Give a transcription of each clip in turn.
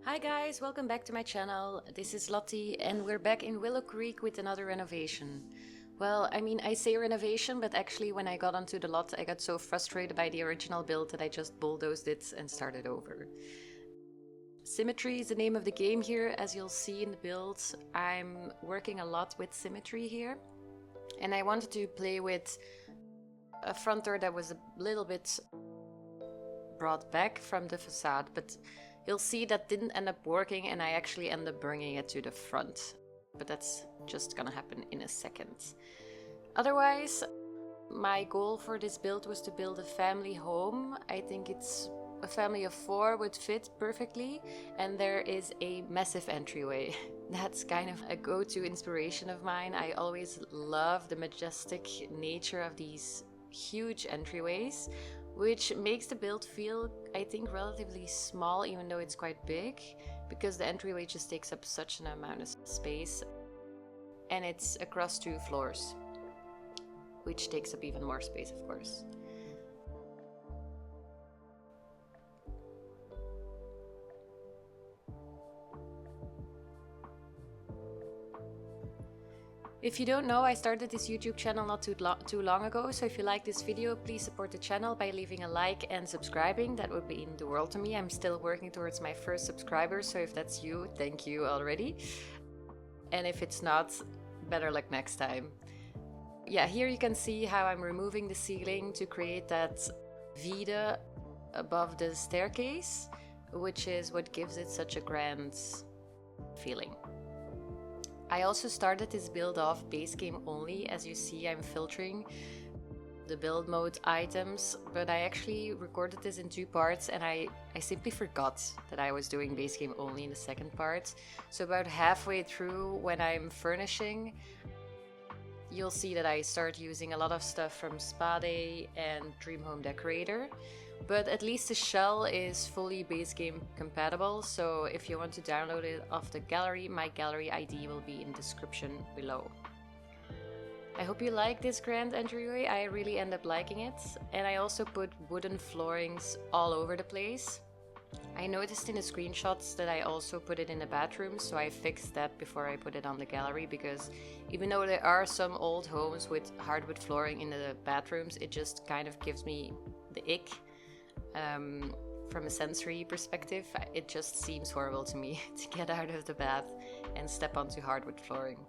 Hi guys, welcome back to my channel. This is Lotte and we're back in Willow Creek with another renovation. Well, I say renovation, but actually when I got onto the lot I got so frustrated by the original build that I just bulldozed it and started over. Symmetry is the name of the game here. As you'll see in the build, I'm working a lot with symmetry here. And I wanted to play with a front door that was a little bit brought back from the facade, but you'll see that didn't end up working and I actually end up bringing it to the front. But that's just gonna happen in a second. Otherwise, my goal for this build was to build a family home. I think it's a family of 4 would fit perfectly, and there is a massive entryway. That's kind of a go-to inspiration of mine. I always love the majestic nature of these huge entryways, which makes the build feel, I think, relatively small, even though it's quite big, because the entryway just takes up such an amount of space, and it's across 2 floors, which takes up even more space, of course. If you don't know, I started this YouTube channel not too long ago, so if you like this video, please support the channel by leaving a like and subscribing. That would mean the world to me. I'm still working towards my first subscriber, so if that's you, thank you already. And if it's not, better luck next time. Yeah, here you can see how I'm removing the ceiling to create that vide above the staircase, which is what gives it such a grand feeling. I also started this build off base game only. As you see, I'm filtering the build mode items, but I actually recorded this in 2 parts and I simply forgot that I was doing base game only in the second part. So about halfway through, when I'm furnishing, you'll see that I start using a lot of stuff from Spade and Dream Home Decorator. But at least the shell is fully base game compatible, so if you want to download it off the gallery, my gallery ID will be in the description below. I hope you like this grand entryway. I really end up liking it, and I also put wooden floorings all over the place. I noticed in the screenshots that I also put it in the bathroom, so I fixed that before I put it on the gallery, because even though there are some old homes with hardwood flooring in the bathrooms, it just kind of gives me the ick. From a sensory perspective, it just seems horrible to me to get out of the bath and step onto hardwood flooring.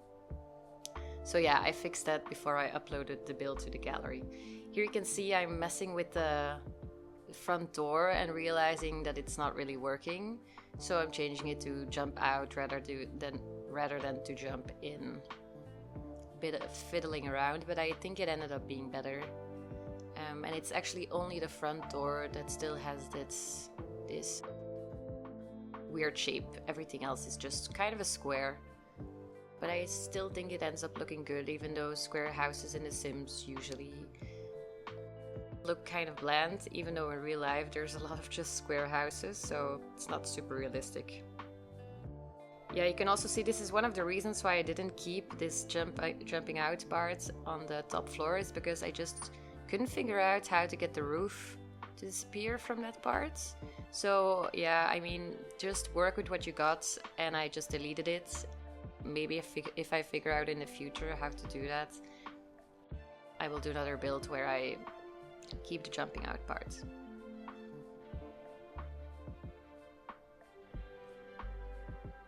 So yeah, I fixed that before I uploaded the build to the gallery. Here you can see I'm messing with the front door and realizing that it's not really working, so I'm changing it to jump out rather than to jump in. A bit of fiddling around, but I think it ended up being better. And it's actually only the front door that still has this weird shape. Everything else is just kind of a square. But I still think it ends up looking good, even though square houses in The Sims usually look kind of bland, even though in real life there's a lot of just square houses, so it's not super realistic. Yeah, you can also see this is one of the reasons why I didn't keep this jumping out part on the top floor, is because I just couldn't figure out how to get the roof to disappear from that part. So yeah, I mean, just work with what you got, and I just deleted it. Maybe if I figure out in the future how to do that, I will do another build where I keep the jumping out part.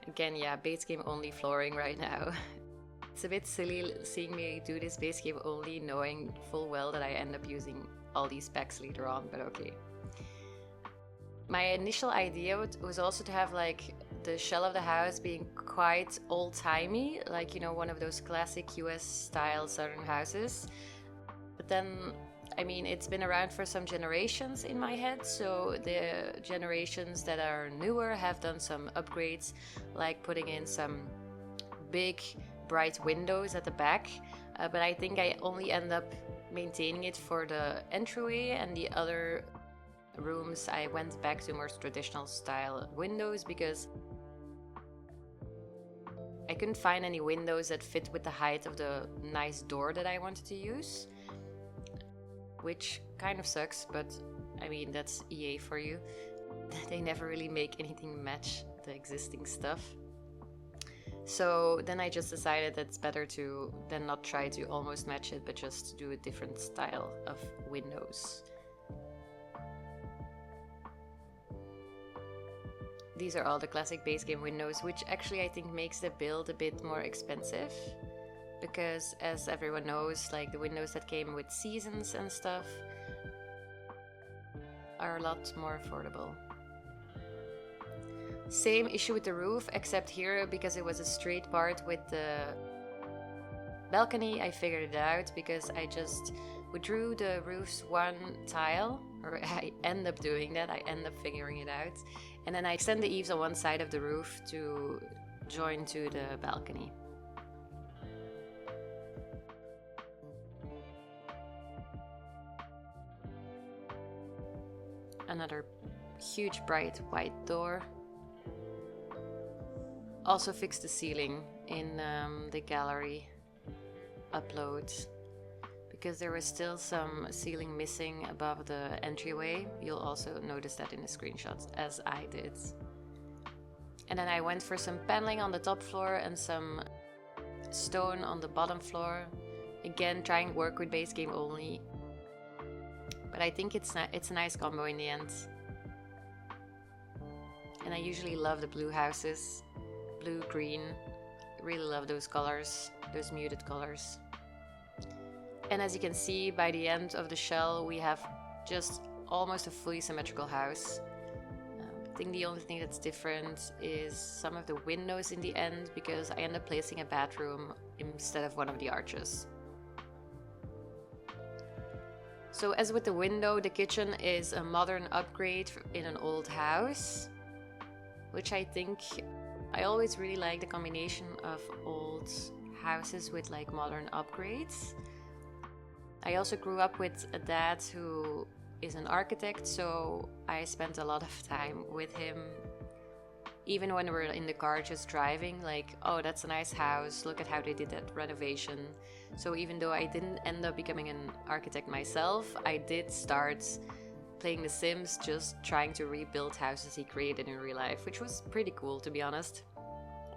Again, yeah, base game only flooring right now. It's a bit silly seeing me do this base game only, knowing full well that I end up using all these specs later on, but okay. My initial idea was also to have like the shell of the house being quite old-timey, like, you know, one of those classic US style southern houses. But then, I mean, it's been around for some generations in my head, so the generations that are newer have done some upgrades, like putting in some big bright windows at the back, but I think I only end up maintaining it for the entryway, and the other rooms I went back to more traditional style windows because I couldn't find any windows that fit with the height of the nice door that I wanted to use, which kind of sucks, but I mean, that's EA for you. they never really make anything match the existing stuff. So then I just decided that it's better to then not try to almost match it, but just do a different style of windows. These are all the classic base game windows, which actually I think makes the build a bit more expensive. Because as everyone knows, like the windows that came with seasons and stuff are a lot more affordable. Same issue with the roof, except here, because it was a straight part with the balcony, I figured it out because I just withdrew the roof's one tile, or I end up doing that, I end up figuring it out. And then I extend the eaves on one side of the roof to join to the balcony. Another huge bright white door. Also fixed the ceiling in the gallery upload because there was still some ceiling missing above the entryway. You'll also notice that in the screenshots, as I did. And then I went for some paneling on the top floor and some stone on the bottom floor. Again, trying to work with base game only. But I think it's a nice combo in the end. And I usually love the blue houses. Blue, green. Really love those colors, those muted colors. And as you can see, by the end of the shell, we have just almost a fully symmetrical house. I think the only thing that's different is some of the windows in the end, because I end up placing a bathroom instead of one of the arches. So as with the window, the kitchen is a modern upgrade in an old house, which I think I always really like the combination of old houses with like modern upgrades. I also grew up with a dad who is an architect, so I spent a lot of time with him. Even when we're in the car just driving, like, oh, that's a nice house, look at how they did that renovation. So even though I didn't end up becoming an architect myself, I did start playing The Sims, just trying to rebuild houses he created in real life, which was pretty cool, to be honest,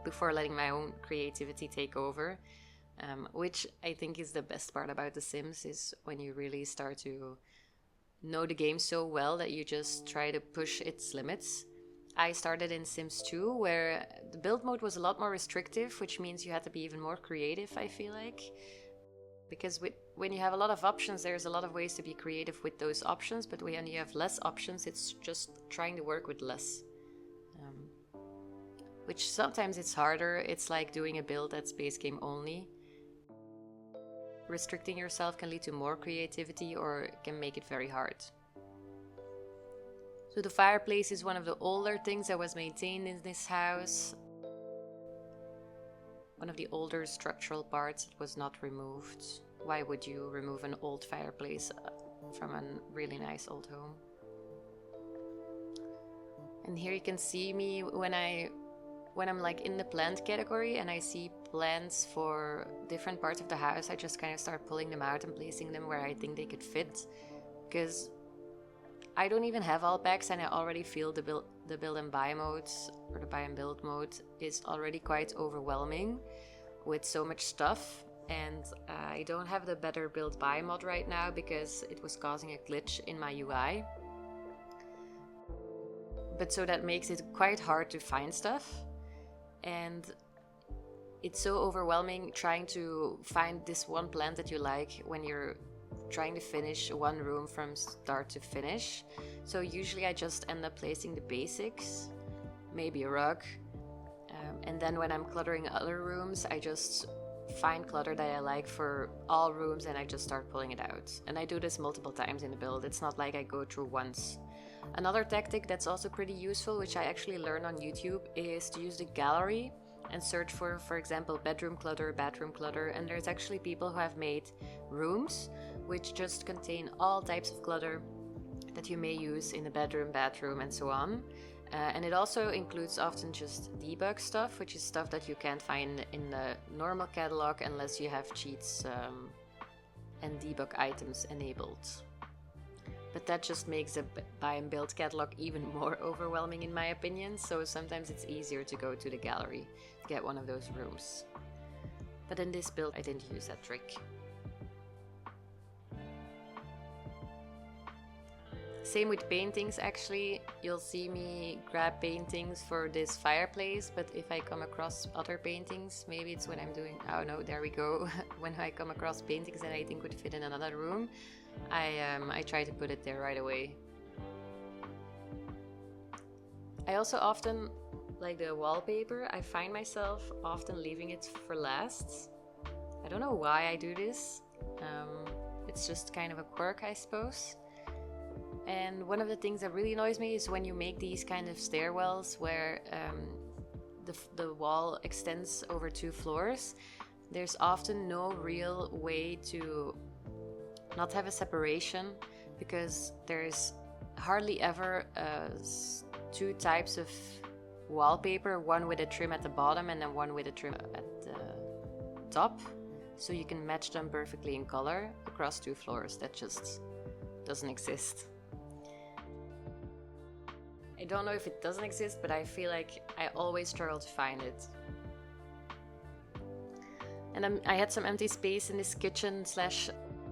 before letting my own creativity take over. Which I think is the best part about The Sims, is when you really start to know the game so well that you just try to push its limits. I started in Sims 2, where the build mode was a lot more restrictive, which means you had to be even more creative, I feel like. Because when you have a lot of options, there's a lot of ways to be creative with those options, but when you have less options, it's just trying to work with less. Which sometimes it's harder. It's like doing a build that's base game only. Restricting yourself can lead to more creativity or can make it very hard. So the fireplace is one of the older things that was maintained in this house. One of the older structural parts that was not removed. Why would you remove an old fireplace from a really nice old home? And here you can see me when I'm like in the plant category and I see plants for different parts of the house, I just kind of start pulling them out and placing them where I think they could fit. Because I don't even have all packs and I already feel the build and buy mode, or the buy and build mode, is already quite overwhelming with so much stuff. And I don't have the better build buy mod right now because it was causing a glitch in my UI. But so that makes it quite hard to find stuff. And it's so overwhelming trying to find this one plant that you like when you're trying to finish one room from start to finish. So usually I just end up placing the basics, maybe a rug, and then when I'm cluttering other rooms, I just find clutter that I like for all rooms and I just start pulling it out. And I do this multiple times in the build. It's not like I go through once. Another tactic that's also pretty useful, which I actually learned on YouTube, is to use the gallery and search for example, bedroom clutter, bathroom clutter, and there's actually people who have made rooms which just contain all types of clutter that you may use in the bedroom, bathroom, and so on. And it also includes often just debug stuff, which is stuff that you can't find in the normal catalog unless you have cheats and debug items enabled. But that just makes a buy and build catalog even more overwhelming in my opinion, so sometimes it's easier to go to the gallery to get one of those rooms. But in this build I didn't use that trick. Same with paintings actually. You'll see me grab paintings for this fireplace, but if I come across other paintings, maybe it's when I'm doing, oh no, there we go. When I come across paintings that I think would fit in another room, I try to put it there right away. I also often, like the wallpaper, I find myself often leaving it for last. I don't know why I do this. It's just kind of a quirk, I suppose. And one of the things that really annoys me is when you make these kind of stairwells where the wall extends over 2 floors. There's often no real way to not have a separation, because there's hardly ever 2 types of wallpaper, one with a trim at the bottom and then one with a trim at the top. So you can match them perfectly in color across 2 floors. That just doesn't exist. I don't know if it doesn't exist, but I feel like I always struggle to find it. And I had some empty space in this kitchen slash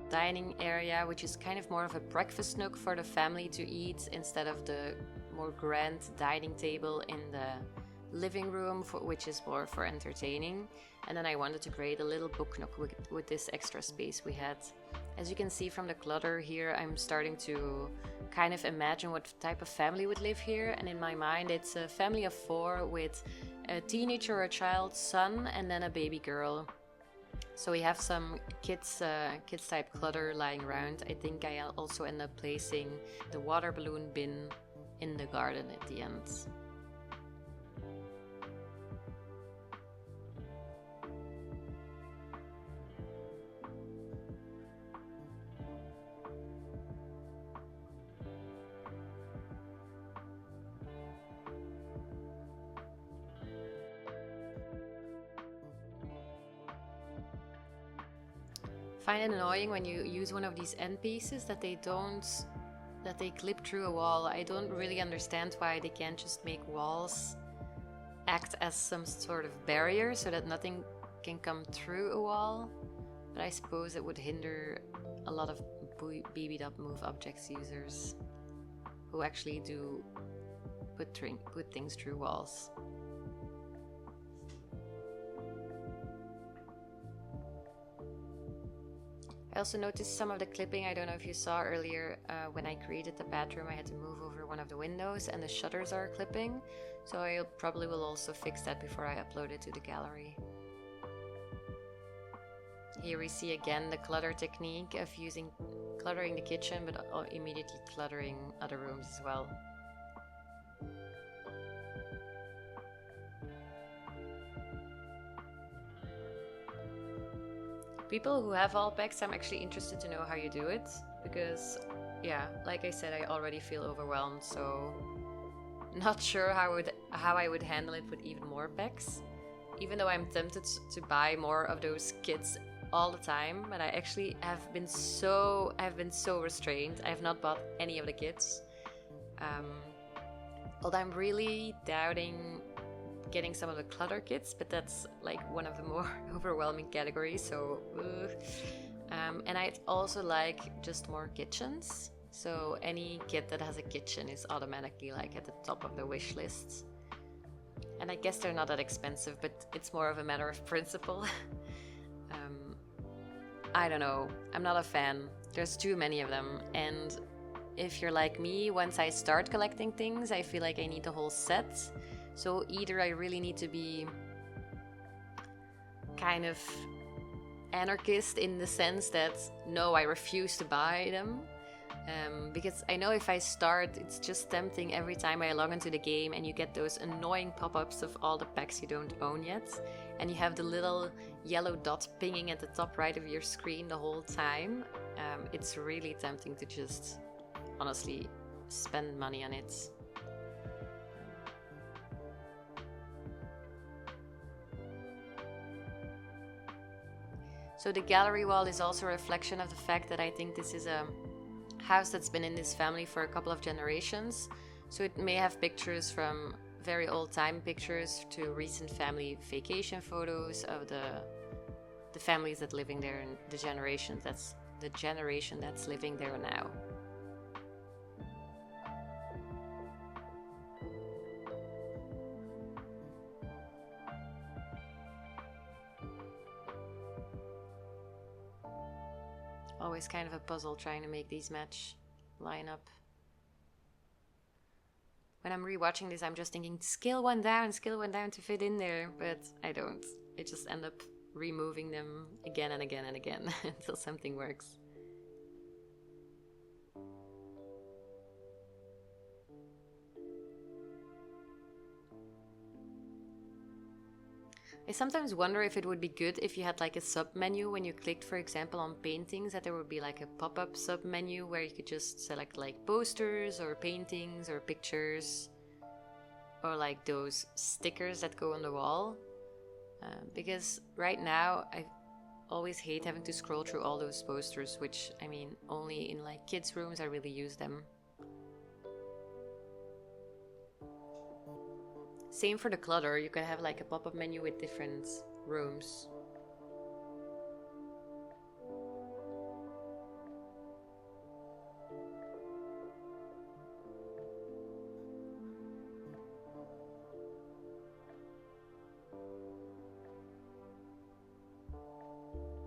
dining area, which is kind of more of a breakfast nook for the family to eat instead of the more grand dining table in the living room, which is more for entertaining. And then I wanted to create a little book nook with this extra space we had. As you can see from the clutter here, I'm starting to kind of imagine what type of family would live here. And in my mind, it's a family of 4 with a teenager or a child, son, and then a baby girl. So we have some kids type clutter lying around. I think I also end up placing the water balloon bin in the garden at the end. Find it annoying when you use one of these end pieces that they clip through a wall. I don't really understand why they can't just make walls act as some sort of barrier so that nothing can come through a wall. But I suppose it would hinder a lot of BB.move move objects users who actually do put things through walls. I also noticed some of the clipping. I don't know if you saw earlier when I created the bathroom, I had to move over one of the windows and the shutters are clipping. So I probably will also fix that before I upload it to the gallery. Here we see again the clutter technique of cluttering the kitchen but immediately cluttering other rooms as well. People who have wall packs, I'm actually interested to know how you do it, because yeah, like I said, I already feel overwhelmed, so not sure how I would handle it with even more packs. Even though I'm tempted to buy more of those kits all the time, but I actually have been so restrained. I have not bought any of the kits. Although I'm really doubting getting some of the clutter kits, but that's like one of the more overwhelming categories, so and I'd also like just more kitchens, so any kit that has a kitchen is automatically like at the top of the wish list. And I guess they're not that expensive, but it's more of a matter of principle. I don't know, I'm not a fan. There's too many of them, and if you're like me, once I start collecting things, I feel like I need the whole set. So either I really need to be kind of anarchist in the sense that no, I refuse to buy them, because I know if I start, it's just tempting every time I log into the game and you get those annoying pop-ups of all the packs you don't own yet, and you have the little yellow dot pinging at the top right of your screen the whole time. It's really tempting to just honestly spend money on it. So the gallery wall is also a reflection of the fact that I think this is a house that's been in this family for a couple of generations. So it may have pictures from very old time pictures to recent family vacation photos of the families that living there and the generation that's living there now. Always kind of a puzzle trying to make these line up. When I'm rewatching this, I'm just thinking, scale one down to fit in there, but I don't. I just end up removing them again and again and again until something works. I sometimes wonder if it would be good if you had like a sub-menu when you clicked, for example, on paintings, that there would be like a pop-up sub-menu where you could just select like posters or paintings or pictures or like those stickers that go on the wall. Because right now I always hate having to scroll through all those posters, which I mean only in like kids' rooms I really use them. Same for the clutter, you can have like a pop-up menu with different rooms.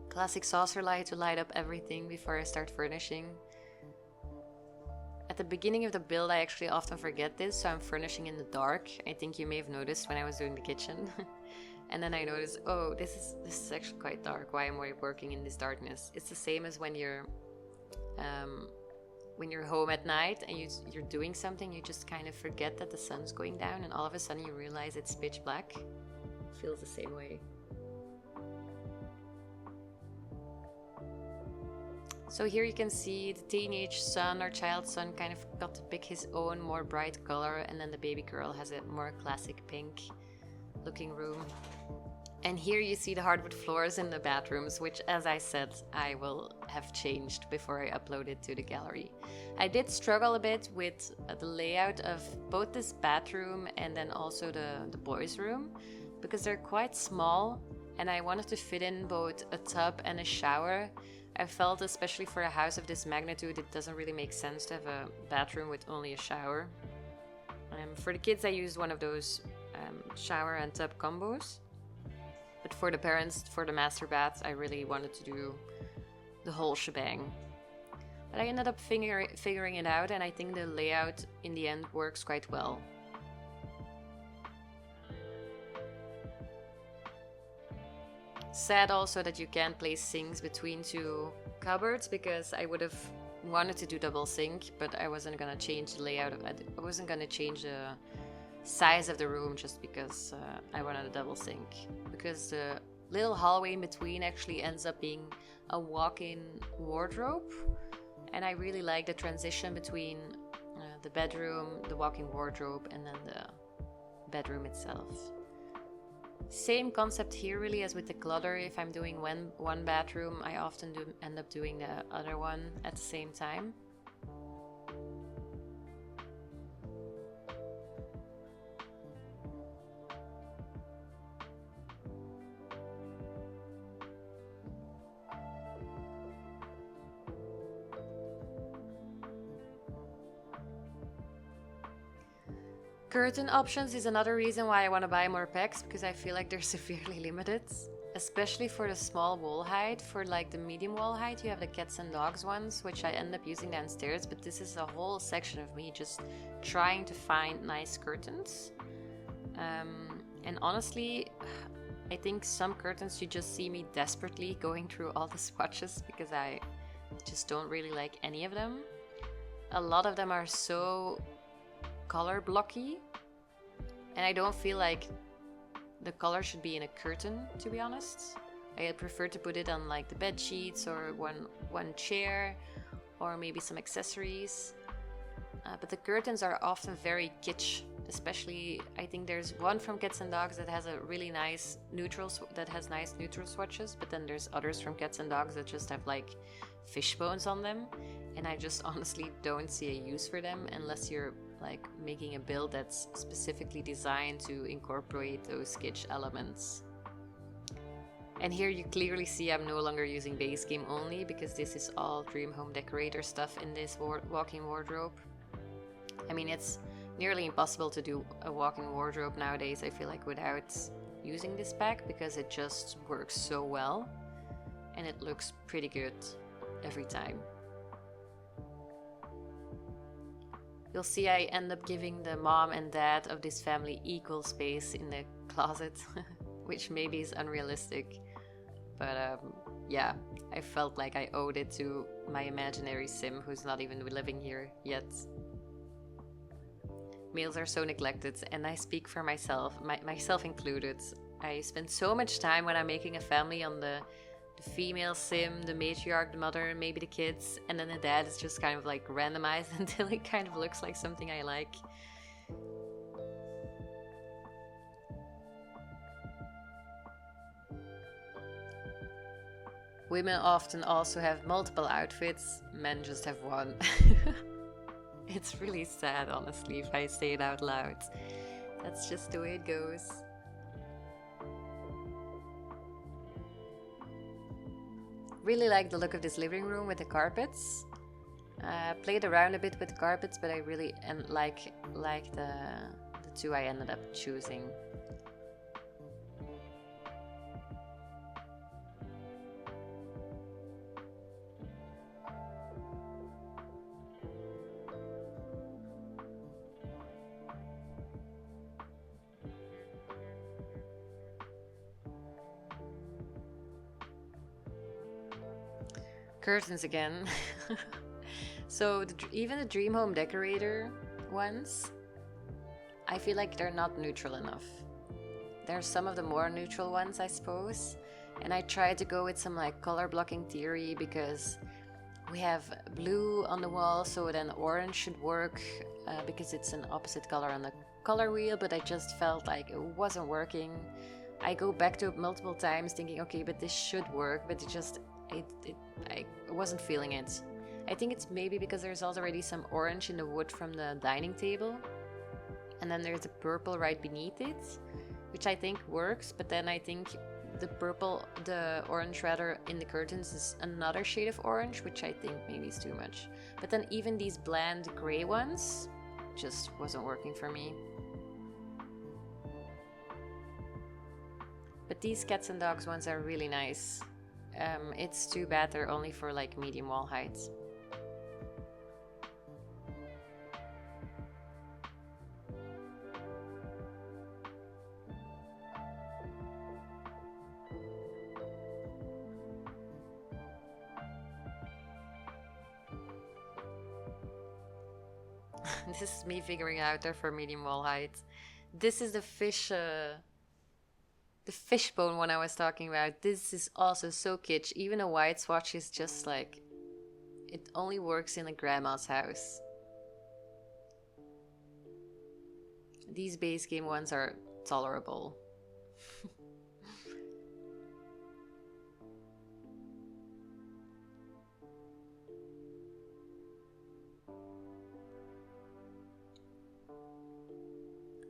Classic saucer light to light up everything before I start furnishing. At the beginning of the build, I actually often forget this, so I'm furnishing in the dark. I think you may have noticed when I was doing the kitchen. And then I noticed, oh, this is actually quite dark. Why am I working in this darkness? It's the same as when you're home at night and you're doing something, you just kind of forget that the sun's going down, and all of a sudden you realize it's pitch black. It feels the same way. So here you can see the teenage son or child son kind of got to pick his own more bright color, and then the baby girl has a more classic pink looking room. And here you see the hardwood floors in the bathrooms, which, as I said, I will have changed before I upload it to the gallery. I did struggle a bit with the layout of both this bathroom and then also the boys' room, because they're quite small and I wanted to fit in both a tub and a shower. I felt, especially for a house of this magnitude, it doesn't really make sense to have a bathroom with only a shower. For the kids, I used one of those shower and tub combos. But for the parents, for the master bath, I really wanted to do the whole shebang. But I ended up figuring it out, and I think the layout in the end works quite well. Sad also that you can't place sinks between two cupboards, because I would have wanted to do double sink, but I wasn't gonna change the layout of it. I wasn't gonna change the size of the room just because I wanted a double sink. Because the little hallway in between actually ends up being a walk-in wardrobe, and I really like the transition between the bedroom, the walk-in wardrobe, and then the bedroom itself. Same concept here really as with the clutter. If I'm doing one bathroom, I often end up doing the other one at the same time. Curtain options is another reason why I want to buy more packs, because I feel like they're severely limited, especially for the small wall height. For like the medium wall height, you have the cats and dogs ones, which I end up using downstairs, but this is a whole section of me just trying to find nice curtains. And honestly, I think some curtains you just see me desperately going through all the swatches because I just don't really like any of them. A lot of them are so color blocky, and I don't feel like the color should be in a curtain, to be honest. I prefer to put it on like the bed sheets or one chair or maybe some accessories. But the curtains are often very kitsch, especially I think there's one from Cats and Dogs that has a really nice neutral swatches, but then there's others from Cats and Dogs that just have like fish bones on them. and I just honestly don't see a use for them unless you're like making a build that's specifically designed to incorporate those kitsch elements. And here you clearly see I'm no longer using base game only, because this is all Dream Home Decorator stuff in this walk-in wardrobe. I mean, it's nearly impossible to do a walk-in wardrobe nowadays, I feel like, without using this pack, because it just works so well and it looks pretty good every time. You'll see I end up giving the mom and dad of this family equal space in the closet, which maybe is unrealistic, but yeah, I felt like I owed it to my imaginary sim who's not even living here yet. Males are so neglected, and I speak for myself, myself included. I spend so much time when I'm making a family on the female sim, the matriarch, the mother, maybe the kids, and then the dad is just kind of like randomized until it kind of looks like something I like. Women often also have multiple outfits, men just have one. It's really sad, honestly, if I say it out loud. That's just the way it goes. Really like the look of this living room with the carpets. Played around a bit with the carpets, but I really like the two I ended up choosing. Curtains again. So even the Dream Home Decorator ones, I feel like they're not neutral enough. There are some of the more neutral ones, I suppose, and I tried to go with some like color blocking theory, because we have blue on the wall, so then orange should work because it's an opposite color on the color wheel, but I just felt like it wasn't working. I go back to it multiple times thinking, okay, but this should work, but it just I wasn't feeling it. I think it's maybe because there's already some orange in the wood from the dining table, and then there's a purple right beneath it, which I think works, but then I think the orange rather in the curtains is another shade of orange, which I think maybe is too much. But then even these bland gray ones just wasn't working for me. But these cats and dogs ones are really nice. It's too bad they're only for like medium wall height. This is me figuring out they're for medium wall height. This is the fishbone one I was talking about. This is also so kitsch. Even a white swatch is just like, it only works in a grandma's house. These base game ones are tolerable.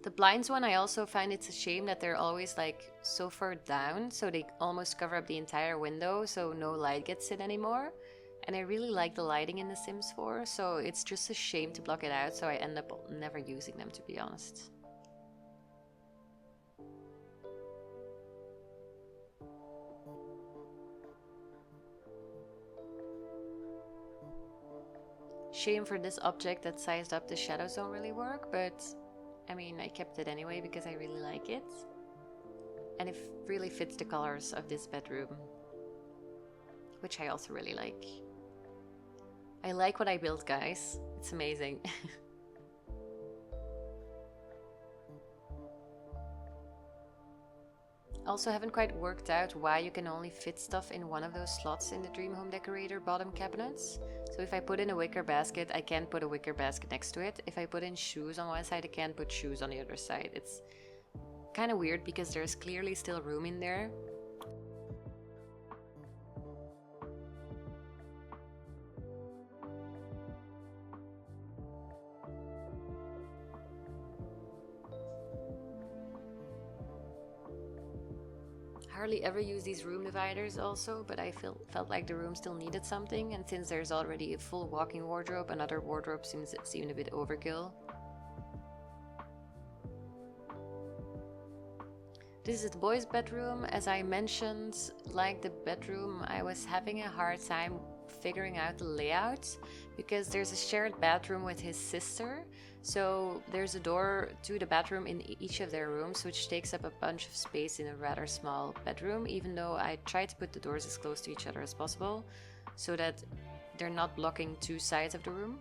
The blinds one, I also find it's a shame that they're always like so far down, so they almost cover up the entire window, so no light gets in anymore. And I really like the lighting in The Sims 4, so it's just a shame to block it out, so I end up never using them, to be honest. Shame for this object that sized up the shadows don't really work, but I mean, I kept it anyway because I really like it. And it really fits the colors of this bedroom, which I also really like. I like what I built, guys. It's amazing. Also haven't quite worked out why you can only fit stuff in one of those slots in the Dream Home Decorator bottom cabinets. So if I put in a wicker basket, I can't put a wicker basket next to it. If I put in shoes on one side, I can't put shoes on the other side. It's kind of weird because there's clearly still room in there. hardly ever use these room dividers also, but I felt like the room still needed something, and since there's already a full walk-in wardrobe, another wardrobe seemed a bit overkill. This is the boys' bedroom. As I mentioned, like the bedroom, I was having a hard time figuring out the layout because there's a shared bathroom with his sister. So there's a door to the bathroom in each of their rooms, which takes up a bunch of space in a rather small bedroom, even though I tried to put the doors as close to each other as possible so that they're not blocking two sides of the room.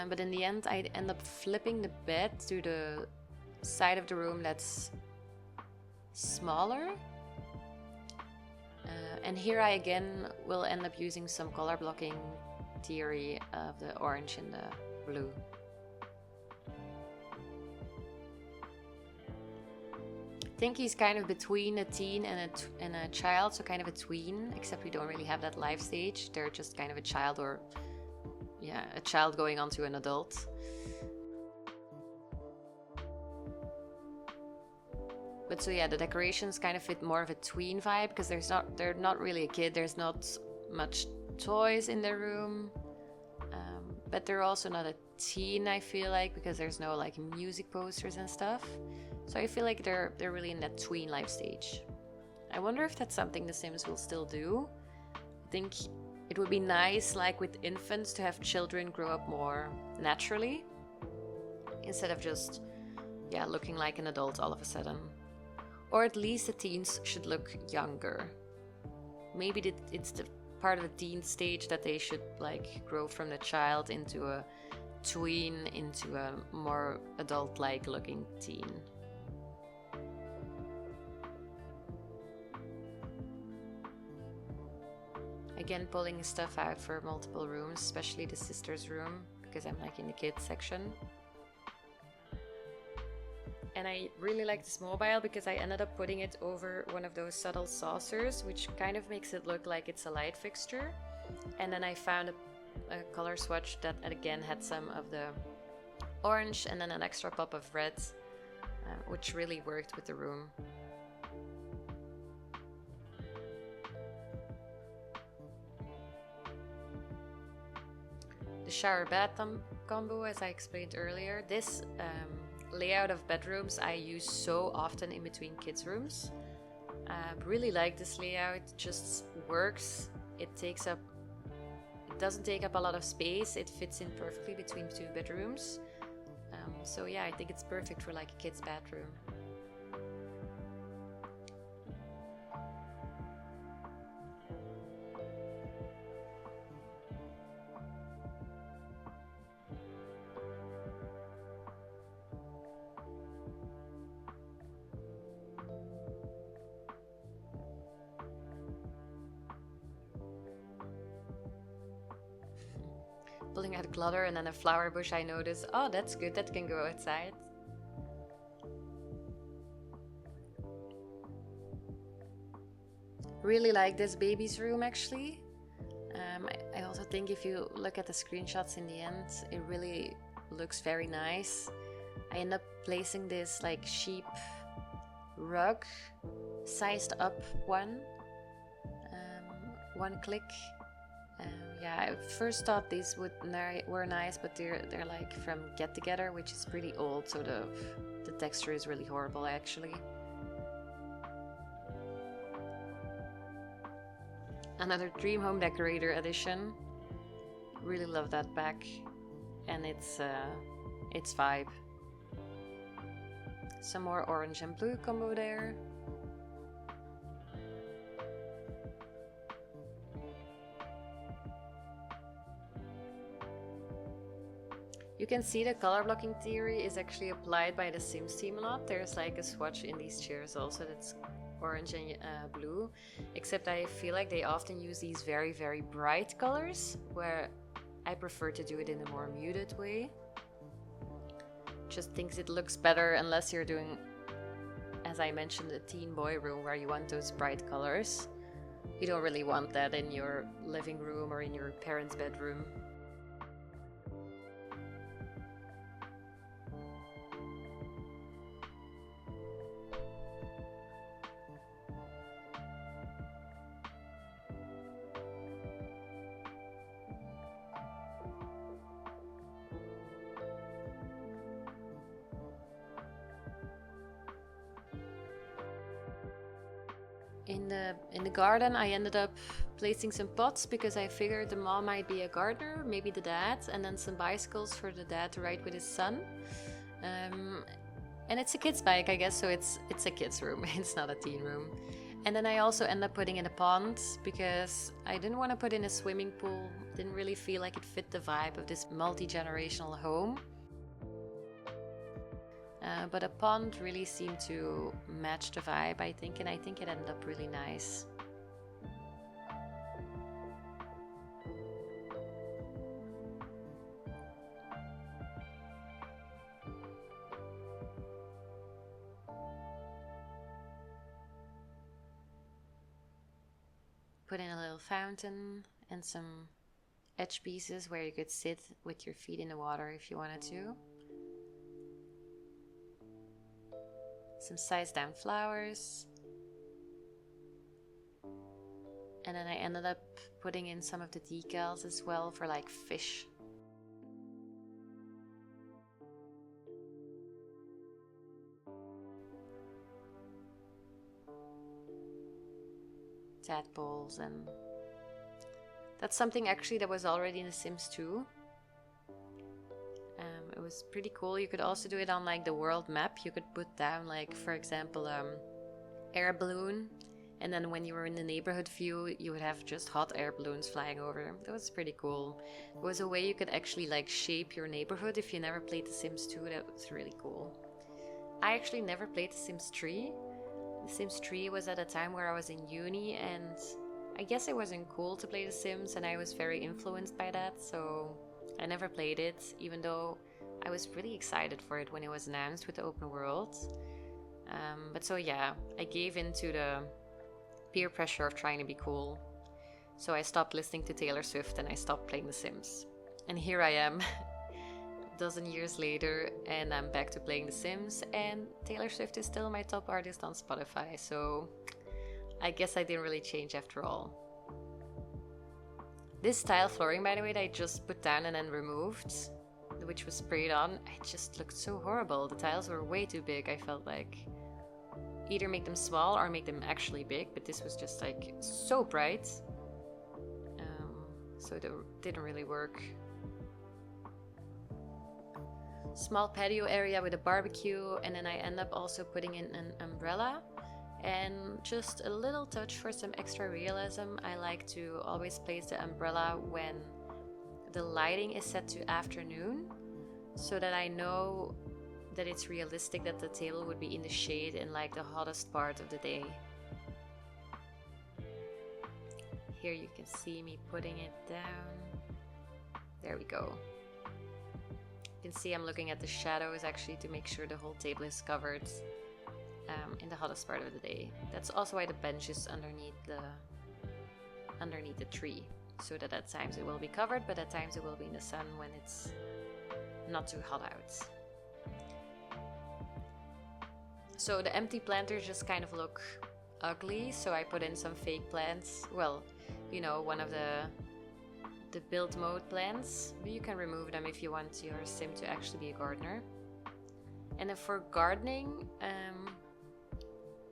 But in the end, I end up flipping the bed to the side of the room that's smaller. And here I again will end up using some color blocking theory of the orange and the blue. I think he's kind of between a teen and a child, so kind of a tween, except we don't really have that life stage. They're just kind of a child, or yeah, a child going on to an adult. But so yeah, the decorations kind of fit more of a tween vibe because they're not really a kid. There's not much toys in their room, but they're also not a teen, I feel like, because there's no like music posters and stuff. So I feel like they're really in that tween life stage. I wonder if that's something The Sims will still do. I think it would be nice, like with infants, to have children grow up more naturally instead of just looking like an adult all of a sudden. Or at least the teens should look younger. Maybe it's the part of the teen stage that they should like grow from the child into a tween, into a more adult-like looking teen. Again, pulling stuff out for multiple rooms, especially the sister's room, because I'm like in the kids section. And I really like this mobile because I ended up putting it over one of those subtle saucers, which kind of makes it look like it's a light fixture. And then I found a color swatch that again had some of the orange and then an extra pop of red, which really worked with the room. The shower bath combo, as I explained earlier, this layout of bedrooms I use so often in between kids' rooms. Really like this layout, it just works. It doesn't take up a lot of space, it fits in perfectly between two bedrooms. So yeah, I think it's perfect for like a kid's bathroom. Pulling out clutter and then a flower bush, I notice, oh, that's good, that can go outside. Really like this baby's room actually. I also think if you look at the screenshots in the end, it really looks very nice. I end up placing this like sheep rug, sized up one click. Yeah, I first thought these were nice, but they're like from Get Together, which is pretty old, so the texture is really horrible actually. Another Dream Home Decorator edition. Really love that back, and it's vibe. Some more orange and blue combo there. You can see the color blocking theory is actually applied by the Sims team a lot. There's like a swatch in these chairs also that's orange and blue, except I feel like they often use these very, very bright colors, where I prefer to do it in a more muted way. Just thinks it looks better unless you're doing, as I mentioned, a teen boy room where you want those bright colors. You don't really want that in your living room or in your parents' bedroom. In the garden, I ended up placing some pots because I figured the mom might be a gardener, maybe the dad, and then some bicycles for the dad to ride with his son. And it's a kid's bike, I guess, so it's a kid's room. It's not a teen room. And then I also end up putting in a pond because I didn't want to put in a swimming pool. Didn't really feel like it fit the vibe of this multi-generational home. But a pond really seemed to match the vibe, I think, and I think it ended up really nice. Put in a little fountain and some edge pieces where you could sit with your feet in the water if you wanted to. Some sized down flowers. And then I ended up putting in some of the decals as well for like fish. Tadpoles, and that's something actually that was already in The Sims 2. It was pretty cool. You could also do it on like the world map. You could put down like, for example, air balloon, and then when you were in the neighborhood view you would have just hot air balloons flying over. That was pretty cool. It was a way you could actually like shape your neighborhood. If you never played The Sims 2, that was really cool. I actually never played The Sims 3. The Sims 3 was at a time where I was in uni, and I guess it wasn't cool to play The Sims, and I was very influenced by that, so I never played it, even though I was really excited for it when it was announced with the open world. But so yeah, I gave in to the peer pressure of trying to be cool. So I stopped listening to Taylor Swift and I stopped playing The Sims. And here I am, a dozen years later, and I'm back to playing The Sims, and Taylor Swift is still my top artist on Spotify, so I guess I didn't really change after all. This tile flooring, by the way, that I just put down and then removed, which was sprayed on, it just looked so horrible. The tiles were way too big, I felt like. Either make them small or make them actually big, but this was just like so bright. So it didn't really work. Small patio area with a barbecue, and then I end up also putting in an umbrella. And just a little touch for some extra realism, I like to always place the umbrella when the lighting is set to afternoon, so that I know that it's realistic that the table would be in the shade in like the hottest part of the day. Here you can see me putting it down. There we go. You can see I'm looking at the shadows actually to make sure the whole table is covered in the hottest part of the day. That's also why the bench is underneath the tree, so that at times it will be covered, but at times it will be in the sun when it's not too hot out. So the empty planters just kind of look ugly, so I put in some fake plants. Well, you know, one of the build mode plants, but you can remove them if you want your sim to actually be a gardener. And then for gardening,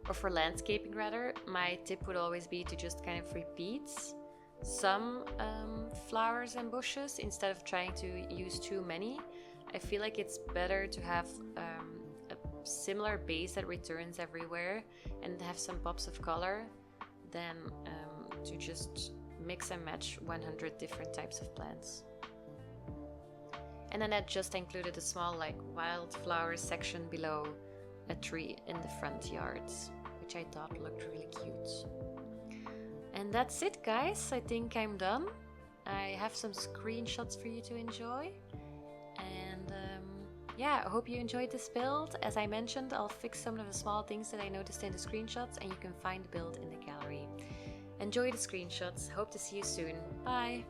or for landscaping rather, my tip would always be to just kind of repeat some flowers and bushes instead of trying to use too many. I feel like it's better to have a similar base that returns everywhere and have some pops of color than to just mix and match 100 different types of plants. And then I just included a small like wildflower section below a tree in the front yards, which I thought looked really cute. And that's it, guys. I think I'm done. I have some screenshots for you to enjoy. And yeah, I hope you enjoyed this build. As I mentioned, I'll fix some of the small things that I noticed in the screenshots, and you can find the build in the gallery. Enjoy the screenshots. Hope to see you soon. Bye!